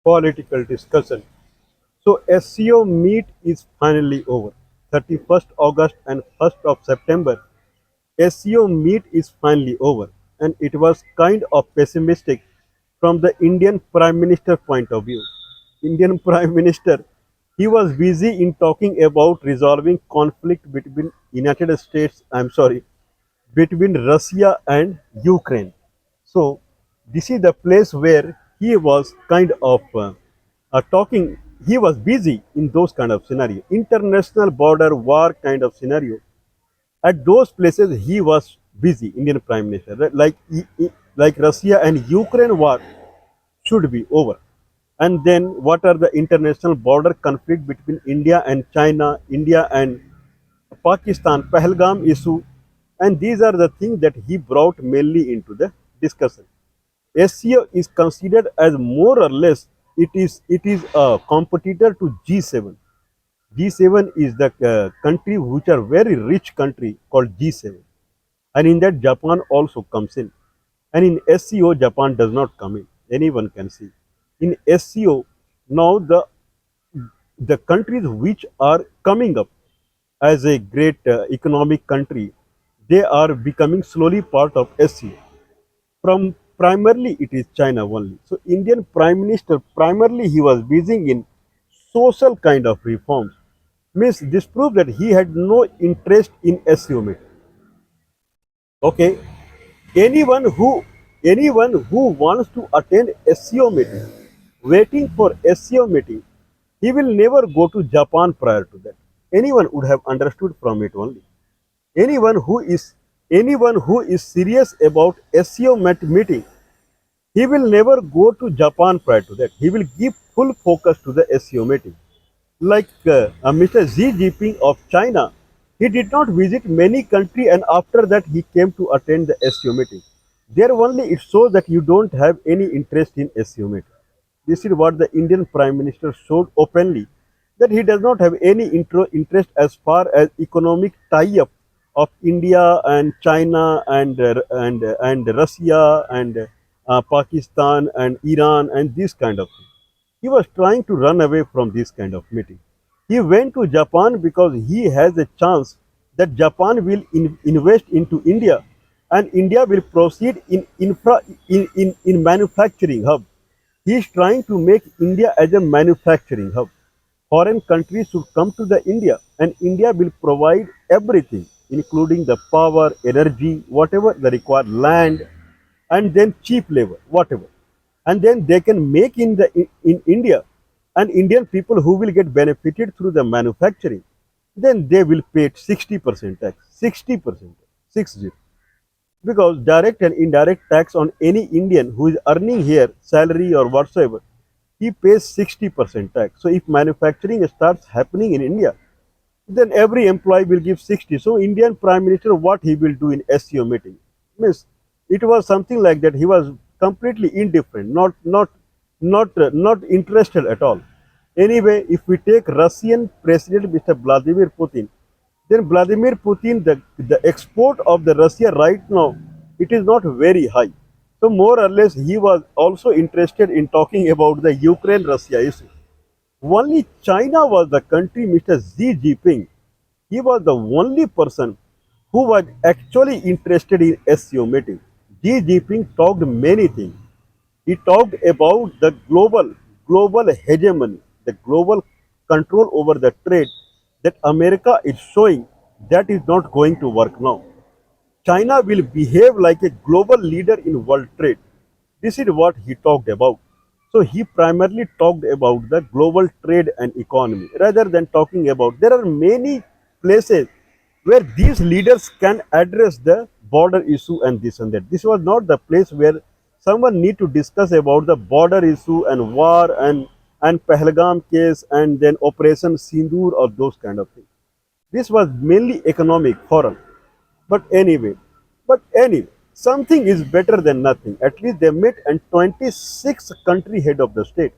political discussion. So SCO meet is finally over. 31st August and 1st of September, SCO meet is finally over, and it was kind of pessimistic from the Indian Prime Minister point of view. Indian Prime Minister, he was busy in talking about resolving conflict between United States, I'm sorry, between Russia and Ukraine. So this is the place where he was kind of talking. He was busy in those kind of scenario, international border war kind of scenario. At those places, he was busy. Indian Prime Minister, right? Like Russia and Ukraine war should be over. And then what are the international border conflict between India and China, India and Pakistan, Pahalgam issue, and these are the things that he brought mainly into the discussion. SCO is considered as more or less it is a competitor to G7. G7 is the country which are very rich country called G7, and in that Japan also comes in, and in SCO Japan does not come in. Anyone can see. In SCO now the countries which are coming up as a great economic country, they are becoming slowly part of SCO. From primarily it is China only. So Indian Prime Minister primarily he was busy in social kind of reforms. Means this proved that he had no interest in SCO meeting. Okay, anyone who anyone who wants to attend SCO meeting, waiting for SCO meeting, he will never go to Japan prior to that. Anyone would have understood from it only. Anyone who is anyone who is serious about SCO meeting, he will never go to Japan prior to that. He will give full focus to the SCO meeting. Like Mr. Xi Jinping of China, he did not visit many countries and after that he came to attend the SCO meeting. There only it shows that you don't have any interest in SCO meeting. This is what the Indian Prime Minister showed openly, that he does not have any interest as far as economic tie-up of India and China and Russia and Pakistan and Iran and this kind of thing. He was trying to run away from this kind of meeting. He went to Japan because he has a chance that Japan will invest into India and India will proceed in manufacturing hub. He is trying to make India as a manufacturing hub. Foreign countries should come to the India and India will provide everything, including the power, energy, whatever the required land, and then cheap labor, whatever. And then they can make in India, and Indian people who will get benefited through the manufacturing, then they will pay 60% tax, 60%, 60. Because direct and indirect tax on any Indian who is earning here salary or whatsoever, he pays 60% tax. So if manufacturing starts happening in India, then every employee will give 60. So Indian Prime Minister, what he will do in SCO meeting? Means it was something like that. He was completely indifferent, not interested at all. Anyway, if we take Russian President Mr. Vladimir Putin, then Vladimir Putin, the export of the Russia right now, it is not very high. So more or less, he was also interested in talking about the Ukraine-Russia issue. Only China was the country, Mr. Xi Jinping. He was the only person who was actually interested in SCO meeting. Xi Jinping talked many things. He talked about the global hegemony, the global control over the trade that America is showing that is not going to work now. China will behave like a global leader in world trade. This is what he talked about. So he primarily talked about the global trade and economy rather than talking about. There are many places where these leaders can address the border issue and this and that. This was not the place where someone need to discuss about the border issue and war and Pahalgam case and then Operation Sindoor or those kind of things. This was mainly economic forum. But anyway, something is better than nothing. At least they met and 26 country head of the state.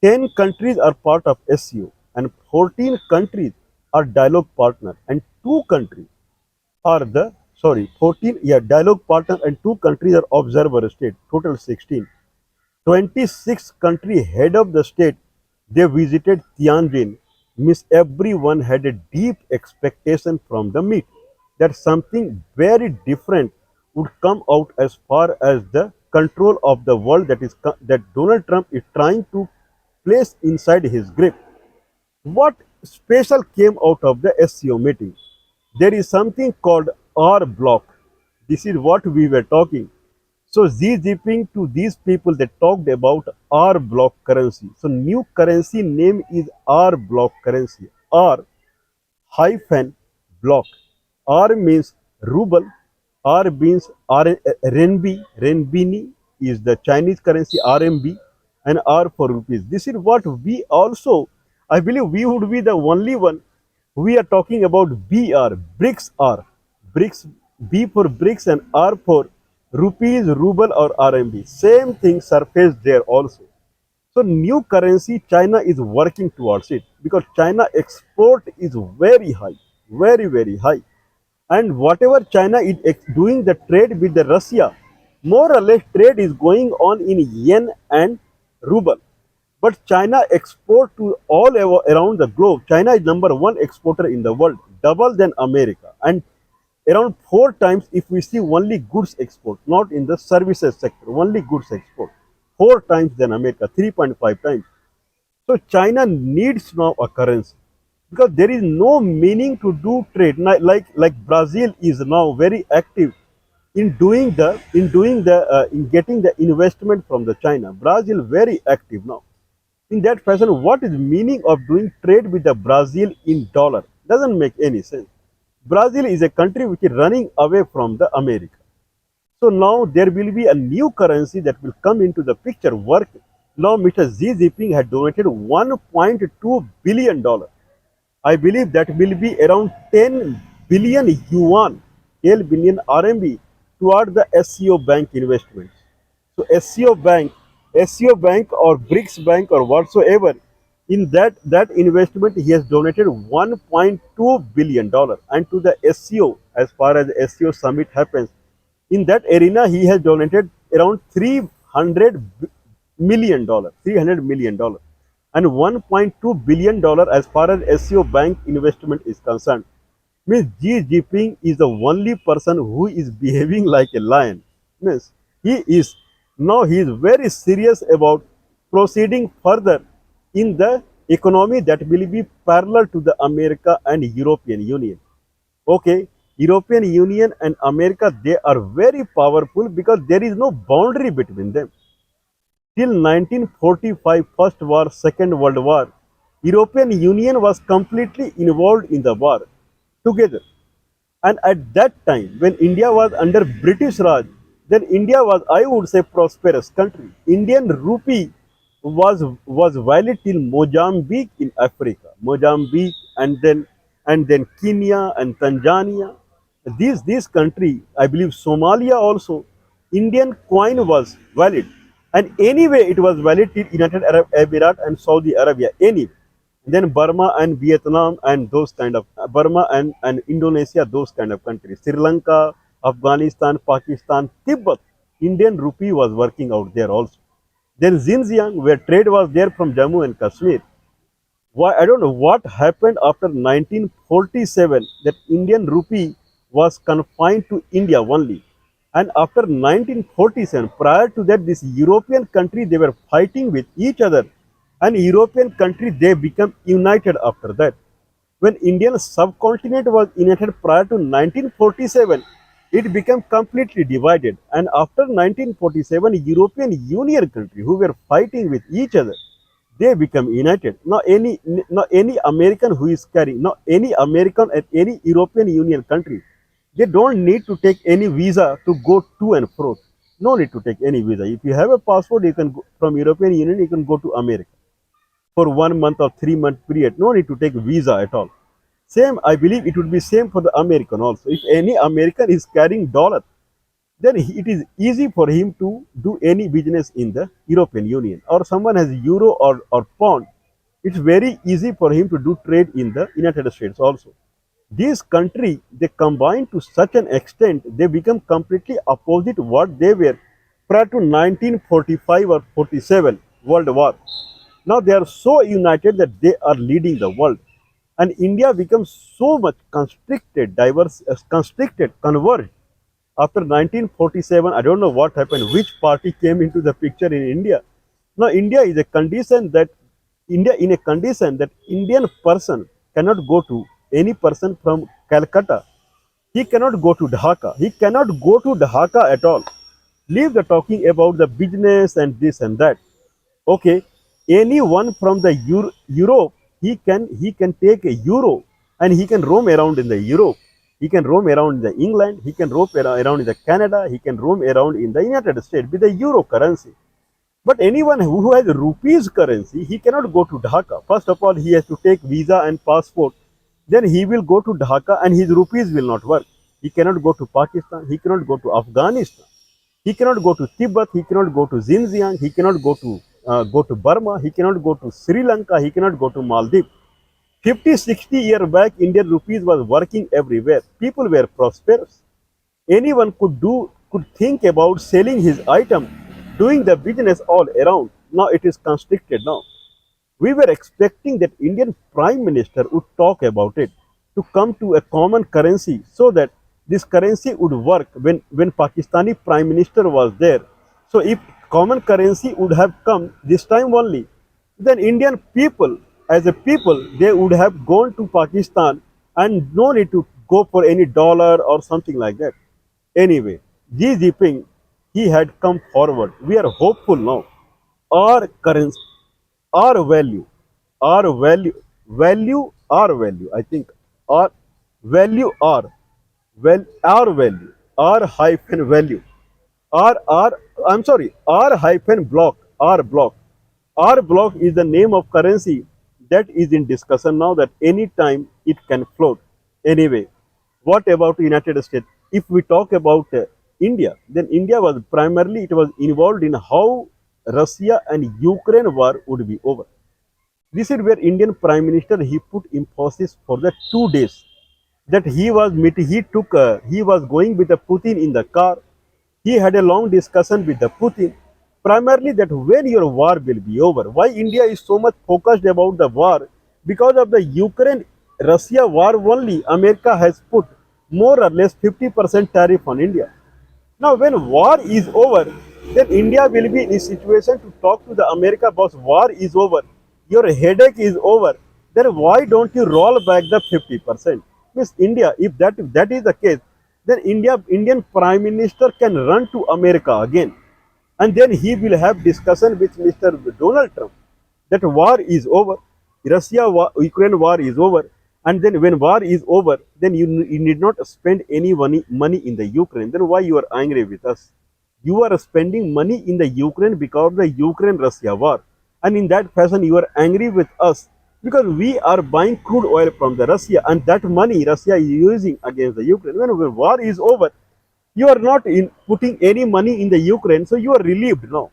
10 countries are part of SCO and 14 countries are dialogue partner and 2 countries are the, sorry, 14, yeah, dialogue partner and 2 countries are observer state, total 16. 26 country head of the state, they visited Tianjin. Means everyone had a deep expectation from the meet that something very different would come out as far as the control of the world that Donald Trump is trying to place inside his grip. What special came out of the SCO meeting? There is something called R block. This is what we were talking. So Xi Jinping to these people they talked about R block currency. So new currency name is R block currency. R hyphen block. R means ruble. R means renminbi. Renminbi is the Chinese currency RMB and R for rupees. This is what we also, I believe we would be the only one. We are talking about BR, BRICS R. BRICS, B for BRICS and R for rupees, ruble or RMB. Same thing surfaced there also. So new currency, China is working towards it because China export is very high, very high. And whatever China is doing the trade with the Russia, more or less trade is going on in yen and ruble. But China export to around the globe. China is number one exporter in the world, double than America. And around 4 times if we see only goods export, not in the services sector, only goods export. 4 times than America, 3.5 times. So China needs now a currency because there is no meaning to do trade. Like Brazil is now very active in getting the investment from the China. Brazil very active now. In that fashion, what is meaning of doing trade with the Brazil in dollar? Doesn't make any sense. Brazil is a country which is running away from the America. So now there will be a new currency that will come into the picture. Work now, Mr. Xi Jinping had donated $1.2 billion. I believe that will be around 10 billion yuan, 10 billion RMB toward the SCO bank investments. So SCO bank or BRICS bank or whatsoever, in that investment he has donated $1.2 billion. And to the SCO, as far as the SCO summit happens, in that arena he has donated around $300 million and $1.2 billion as far as SCO bank investment is concerned. Means Xi Jinping is the only person who is behaving like a lion. Means he is very serious about proceeding further in the economy that will be parallel to the America and European Union. Okay, European Union and America, they are very powerful because there is no boundary between them. Till 1945, First War, Second World War, European Union was completely involved in the war together. And at that time, when India was under British Raj, then India was, I would say, prosperous country. Indian rupee was valid till Mozambique in Africa, Mozambique, and then Kenya and Tanzania. These country, I believe Somalia also, Indian coin was valid, and anyway it was valid till United Arab Emirates and Saudi Arabia. Anyway, then Burma and Vietnam and those kind of Burma and Indonesia, those kind of countries, Sri Lanka, Afghanistan, Pakistan, Tibet, Indian rupee was working out there also. Then Xinjiang, where trade was there from Jammu and Kashmir. Why, I don't know what happened after 1947 that Indian rupee was confined to India only. And after 1947, prior to that, this European country, they were fighting with each other. And European country, they become united after that. When Indian subcontinent was united prior to 1947, it became completely divided. And after 1947, European Union country who were fighting with each other, they become united. Not any American who is carrying, not any American at any European Union country, they don't need to take any visa to go to and fro. No need to take any visa. If you have a passport, you can go from European Union, you can go to America for 1 month or 3 month period. No need to take visa at all. Same, I believe it would be same for the American also. If any American is carrying dollar, then it is easy for him to do any business in the European Union. Or someone has euro or pound, it's very easy for him to do trade in the United States also. These countries, they combine to such an extent, they become completely opposite what they were prior to 1945 or 47 World War. Now they are so united that they are leading the world. And India becomes so much constricted, diverse, constricted, converged. After 1947, I don't know what happened, which party came into the picture in India. Now India is a condition that India in a condition that Indian person cannot go to any person from Calcutta. He cannot go to Dhaka. He cannot go to Dhaka at all. Leave the talking about the business and this and that. Okay, anyone from the Europe, he can take a euro and he can roam around in the Europe. He can roam around in the England. He can roam around in the Canada. He can roam around in the United States with the euro currency. But anyone who has rupees currency, he cannot go to Dhaka. First of all, he has to take visa and passport. Then he will go to Dhaka and his rupees will not work. He cannot go to Pakistan. He cannot go to Afghanistan. He cannot go to Tibet. He cannot go to Xinjiang. He cannot go to Burma. He cannot go to Sri Lanka. He cannot go to Maldives. 50, 60 years back, Indian rupees was working everywhere. People were prosperous. Anyone could think about selling his item, doing the business all around. Now it is constricted now. We were expecting that Indian Prime Minister would talk about it, to come to a common currency so that this currency would work when Pakistani Prime Minister was there. So if common currency would have come this time only, then Indian people, as a people, they would have gone to Pakistan and no need to go for any dollar or something like that. Anyway, Xi Jinping, he had come forward. We are hopeful now. Our currency, our value, our value, I think, our value, our value, our hyphen value, I'm sorry, R hyphen block, R block. R block is the name of currency that is in discussion now, that any time it can float. Anyway, what about United States? If we talk about India, then India was primarily, it was involved in how Russia and Ukraine war would be over. This is where Indian Prime Minister, he put emphasis for the 2 days that he was going with the Putin in the car. He had a long discussion with the Putin, primarily that when your war will be over. Why India is so much focused about the war? Because of the Ukraine Russia war only, America has put more or less 50% tariff on India. Now, when war is over, then India will be in a situation to talk to the America, boss, war is over, your headache is over, then why don't you roll back the 50%? Means India, if that is the case, then Indian Prime Minister can run to America again. And then he will have discussion with Mr. Donald Trump that war is over, Ukraine war is over. And then when war is over, then you need not spend any money in the Ukraine. Then why you are angry with us? You are spending money in the Ukraine because of the Ukraine-Russia war. And in that fashion, you are angry with us because we are buying crude oil from the Russia, and that money Russia is using against the Ukraine. When war is over, you are not putting any money in the Ukraine, so you are relieved now.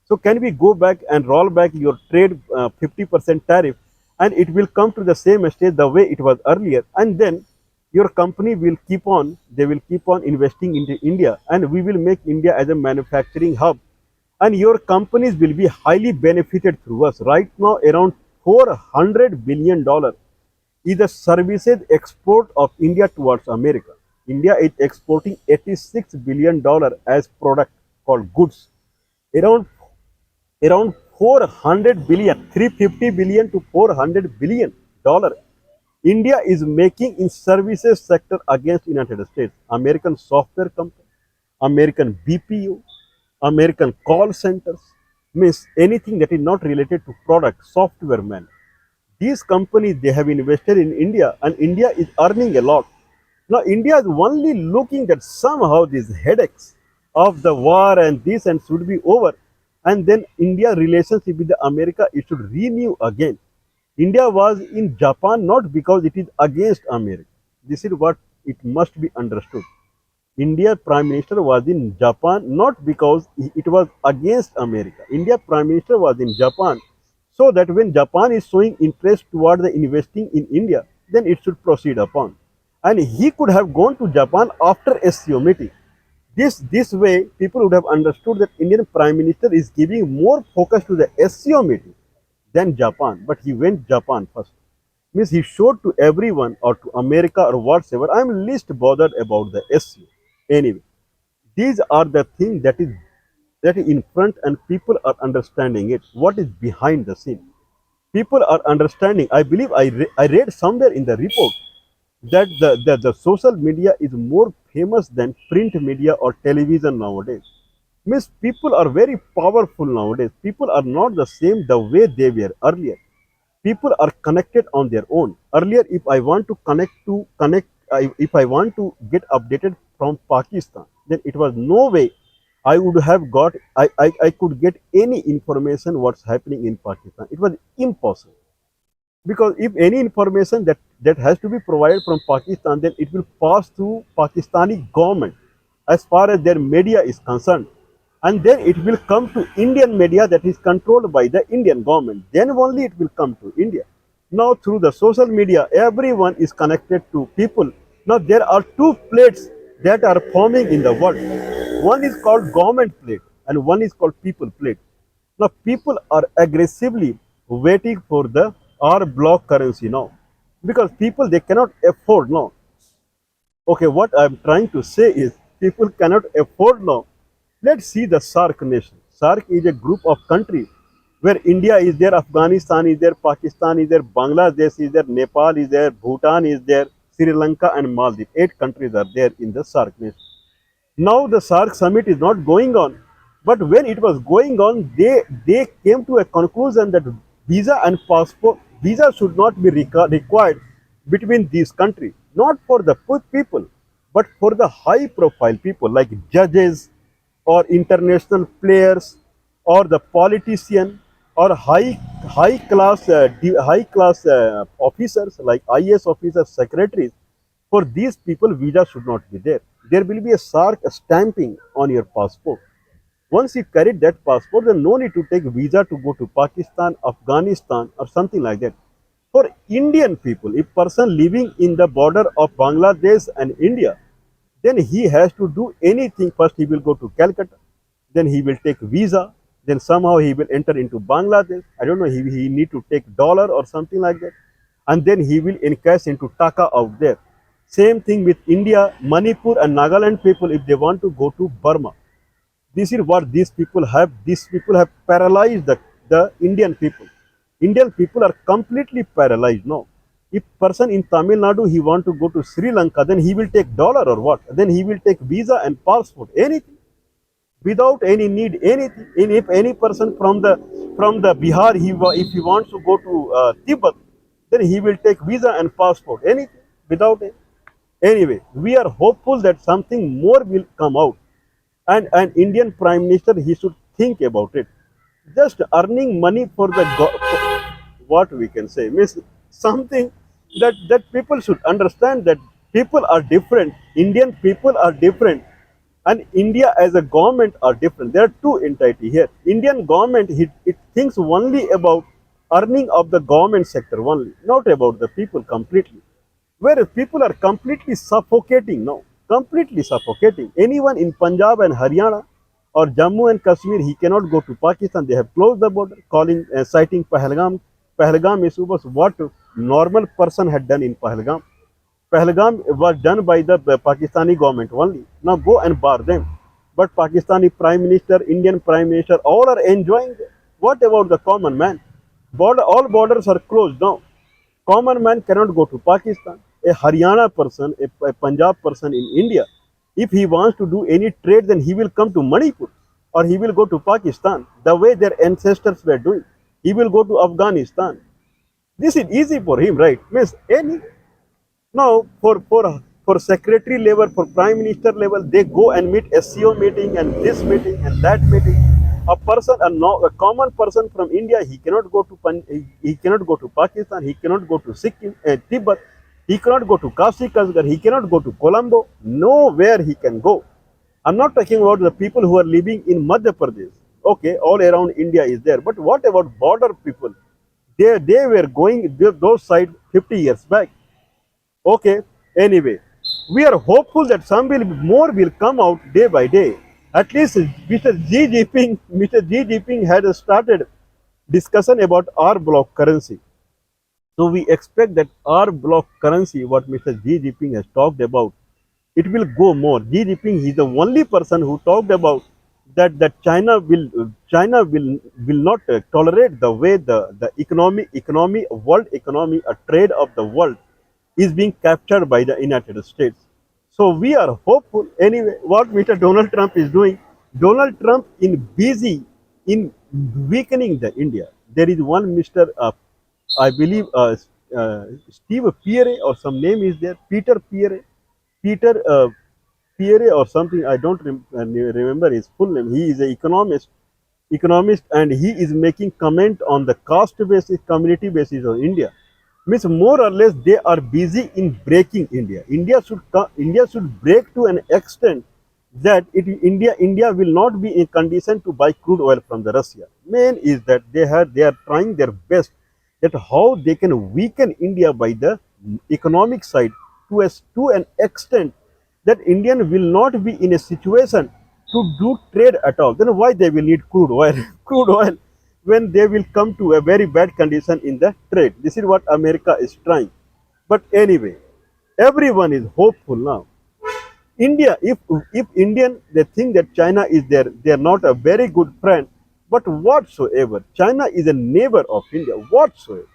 So can we go back and roll back your trade 50% tariff, and it will come to the same stage the way it was earlier, and then your company will keep on, they will keep on investing into India, and we will make India as a manufacturing hub, and your companies will be highly benefited through us. Right now, around $400 billion is the services export of India towards America. India is exporting $86 billion as product called goods. Around 400 billion, 350 billion to 400 billion dollar India is making in services sector against United States. American software company, American BPO, American call centers, means anything that is not related to product, software man. These companies, they have invested in India, and India is earning a lot. Now India is only looking that somehow these headaches of the war and this and should be over, and then India relationship with the America, it should renew again. India was in Japan not because it is against America. This is what it must be understood. India Prime Minister was in Japan not because it was against America. India Prime Minister was in Japan so that when Japan is showing interest toward the investing in India, then it should proceed upon. And he could have gone to Japan after SCO meeting. This way, people would have understood that Indian Prime Minister is giving more focus to the SCO meeting than Japan, but he went Japan first. Means he showed to everyone or to America or whatsoever, I am least bothered about the SCO. Anyway, these are the things that is in front and people are understanding it. What is behind the scene? People are understanding. I believe I read somewhere in the report that the social media is more famous than print media or television nowadays. Means people are very powerful nowadays. People are not the same the way they were earlier. People are connected on their own. Earlier, if I want to if I want to get updated from Pakistan, then it was no way I would have got I could get any information what's happening in Pakistan. It was impossible. Because if any information that has to be provided from Pakistan, then it will pass through Pakistani government as far as their media is concerned, and then it will come to Indian media that is controlled by the Indian government. Then only it will come to India. Now through the social media, everyone is connected to people. Now there are two plates that are forming in the world. One is called government plate and one is called people plate. Now people are aggressively waiting for the R block currency now, because people they cannot afford now. Okay, what I'm trying to say is people cannot afford now. Let's see the SARC nation. SARC is a group of countries where India is there, Afghanistan is there, Pakistan is there, Bangladesh is there, Nepal is there, Bhutan is there, Sri Lanka and Maldives. 8 countries are there in the SARC nation. Now the SARC summit is not going on, but when it was going on, they came to a conclusion that visa should not be required between these countries, not for the poor people, but for the high profile people like judges or international players or the politician or high class officers like IAS officers, secretaries. For these people, visa should not be there. There will be a SARC stamping on your passport. Once you carry that passport, then no need to take visa to go to Pakistan, Afghanistan, or something like that. For Indian people, if person living in the border of Bangladesh and India, then he has to do anything. First, he will go to Calcutta, then he will take visa, then somehow he will enter into Bangladesh. I don't know, he need to take dollar or something like that, and then he will encash into Taka out there. Same thing with India, Manipur and Nagaland people if they want to go to Burma. This is what these people have. These people have paralyzed the Indian people. Indian people are completely paralyzed now. If person in Tamil Nadu he want to go to Sri Lanka, then he will take dollar or what? Then he will take visa and passport, anything, without any need, anything. And if any person from the Bihar, if he wants to go to Tibet, then he will take visa and passport, anything, without it. Anyway, we are hopeful that something more will come out, and an Indian Prime Minister he should think about it. Just earning money for the what we can say means something that people should understand that people are different. Indian people are different, and India as a government are different. There are two entities here. Indian government it thinks only about earning of the government sector only, not about the people completely. Whereas people are completely suffocating now, completely suffocating. Anyone in Punjab and Haryana or Jammu and Kashmir, he cannot go to Pakistan. They have closed the border, citing Pahalgam. Pahalgam issue was what normal person had done in Pahalgam. Pahalgam was done by the Pakistani government only. Now go and bar them. But Pakistani Prime Minister, Indian Prime Minister, all are enjoying it. What about the common man? All borders are closed now. Common man cannot go to Pakistan. A Haryana person, a Punjab person in India, if he wants to do any trade, then he will come to Manipur or he will go to Pakistan the way their ancestors were doing. He will go to Afghanistan. This is easy for him, right? Means any now for secretary level, for prime minister level, they go and meet SCO meeting and this meeting and that meeting. A person, a common person from India, he cannot go to he cannot go to Pakistan, he cannot go to Sikkim, Tibet, he cannot go to Kashi Kasgar, he cannot go to Colombo. Nowhere he can go. I'm not talking about the people who are living in Madhya Pradesh. Okay, all around India is there. But what about border people? They were going those side 50 years back. Okay, anyway, We are hopeful that more will come out day by day. At least Mr. Xi Jinping had started discussion about our block currency. So we expect that our block currency, what Mr. Xi Jinping has talked about, it will go more. Xi Jinping, he is the only person who talked about that China will not tolerate the way the world economy, a trade of the world is being captured by the United States. So we are hopeful. Anyway, what Mr. Donald Trump is doing, Donald Trump in busy in weakening the India. There is one Mr. I believe Steve Pierre or some name is there, Peter Pierre, Peter Pierre or something. I don't remember his full name. He is an economist, and he is making comment on the caste basis, community basis of India. Means more or less they are busy in breaking India. India should break to an extent that India will not be in condition to buy crude oil from the Russia. Main is that they are trying their best that how they can weaken India by the economic side to an extent that Indian will not be in a situation to do trade at all. Then why they will need crude oil? Crude oil when they will come to a very bad condition in the trade. This is what America is trying. But anyway, everyone is hopeful now. India, if Indian they think that China is they are not a very good friend, but whatsoever, China is a neighbor of India. Whatsoever,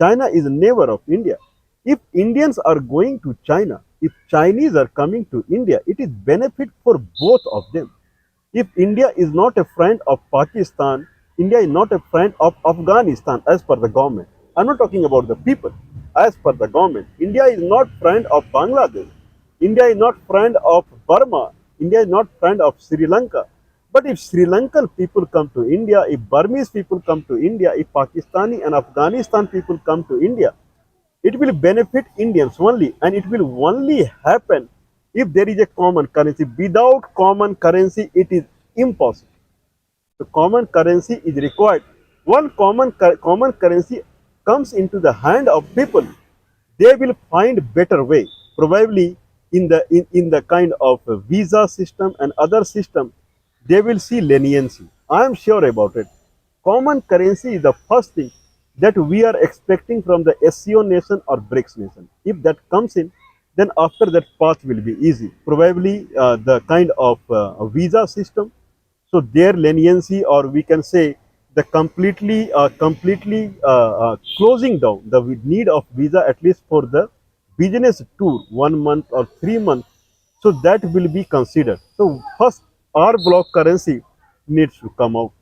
China is a neighbor of India. If Indians are going to China, if Chinese are coming to India, it is benefit for both of them. If India is not a friend of Pakistan, India is not a friend of Afghanistan as per the government. I'm not talking about the people. As per the government, India is not friend of Bangladesh. India is not friend of Burma. India is not friend of Sri Lanka. But if Sri Lankan people come to India, if Burmese people come to India, if Pakistani and Afghanistan people come to India, it will benefit Indians only, and it will only happen if there is a common currency. Without common currency, it is impossible. The common currency is required. One common currency comes into the hand of people, they will find better way. Probably in the kind of visa system and other system, they will see leniency. I am sure about it. Common currency is the first thing that we are expecting from the SCO nation or BRICS nation. If that comes in, then after that path will be easy. Probably the kind of visa system, so their leniency, or we can say the completely closing down the need of visa at least for the business tour 1 month or 3 months. So that will be considered. So first, our block currency needs to come out.